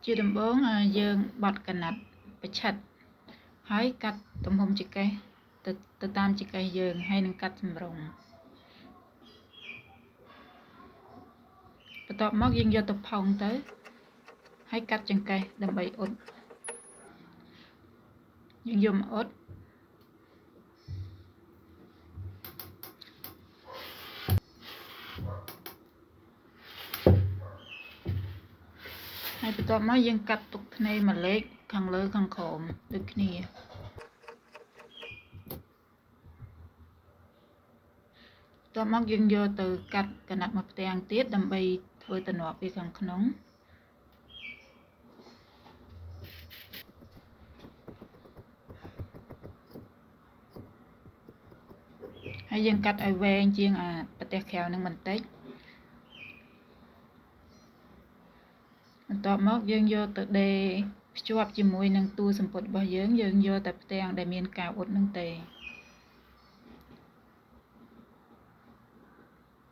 ជាដំបូងយើងបត់កណាត់ប្រឆិតហើយកាត់ទំហំចង្កេះទៅតាមចង្កេះយើងហើយនឹងកាត់សម្រុងបន្ទាប់មកយើងយកទៅផុងទៅហើយកាត់ចង្កេះដើម្បីអ៊ុតយើងយកមកអ៊ុតហើយបន្ទាប់មកយើងកាត់ទុកភ្នែកមួយលេខខាងលើខាងក្រោមដូចគ្នាបន្ទាប់មកយើងយកទៅកាត់កណាត់មួយផ្ទាំងទៀតដើម្បីធ្វើតំណប់ពីខាងក្នុងហើយយើងកាត់ឲ្យវែងជាងប្រទេសក្រៅនឹងបន្តិចបន្ទាប់មកយើងយកទៅដេរភ្ជាប់ជាមួយនឹងតួសំពត់របស់យើងយកតែផ្ទាំងដែលមានការអ៊ុតនឹងទេ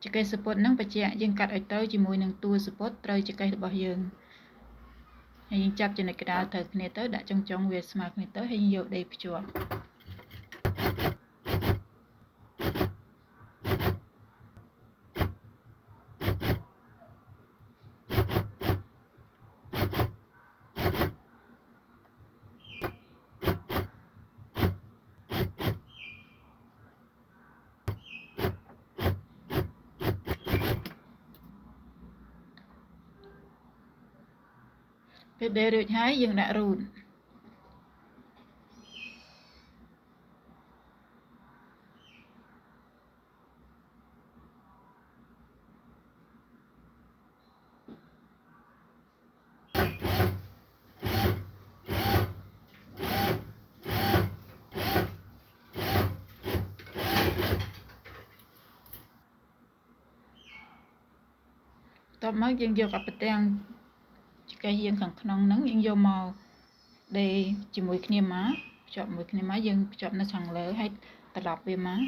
ចង្កេះសំពត់នឹងបញ្ជាក់យើងកាត់ឲ្យត្រូវជាមួយនឹងតួសំពត់ត្រូវចង្កេះរបស់យើងហើយយើងចាប់ចំណុចកណ្ដាលត្រូវគ្នាទៅដាក់ចុងវាស្មើគ្នាទៅហើយយកដេរភ្ជាប់ពេលដេររួចហើយយើងដាក់រូតតបមកយើងយកអាប្រទាំងចង្កេះយើងខាងក្នុងហ្នឹងយើងយកមកដេរជាមួយគ្នាមកភ្ជាប់មួយគ្នាមកយើងភ្ជាប់នៅខាងលើហើយត្រឡប់វាមក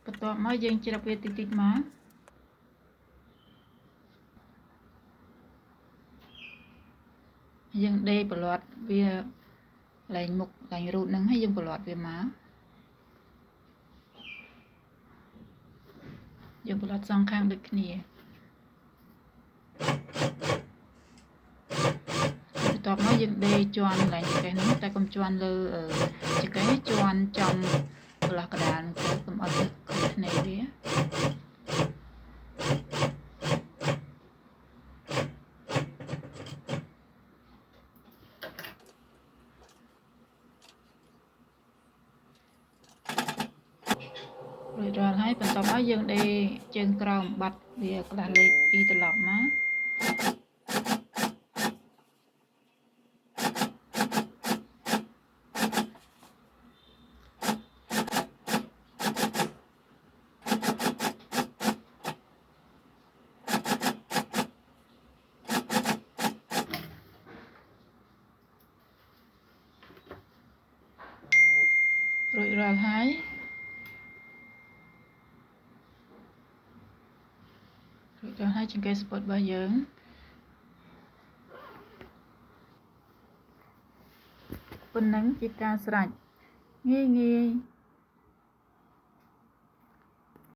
បន្ទាប់មកយើងច្រឹបវាតិចតិចមកយើងដេរប្រឡាត់វាលែងមុខលែងរូតនឹងហើយយើងប្រឡាត់វាមកយើងប្រឡាត់សងខាងដូចគ្នាបន្ទាប់មកយើងដេរជាន់ឡើងចង្កេះនេះតែកុំជាន់លើចង្កេះជាន់ចំកន្លះកណ្ដាលទៅកុំអត់ខុសគ្នាវារួចរាល់ហើយបន្ទាប់មកយើងដេរជើងក្រោមបាត់វាក្រាស់លេខ2ត្រឡប់មករួចរាល់ហើយចង្កេះសំពត់របស់យើងប៉ុណ្ណឹងជាការស្រេចងាយ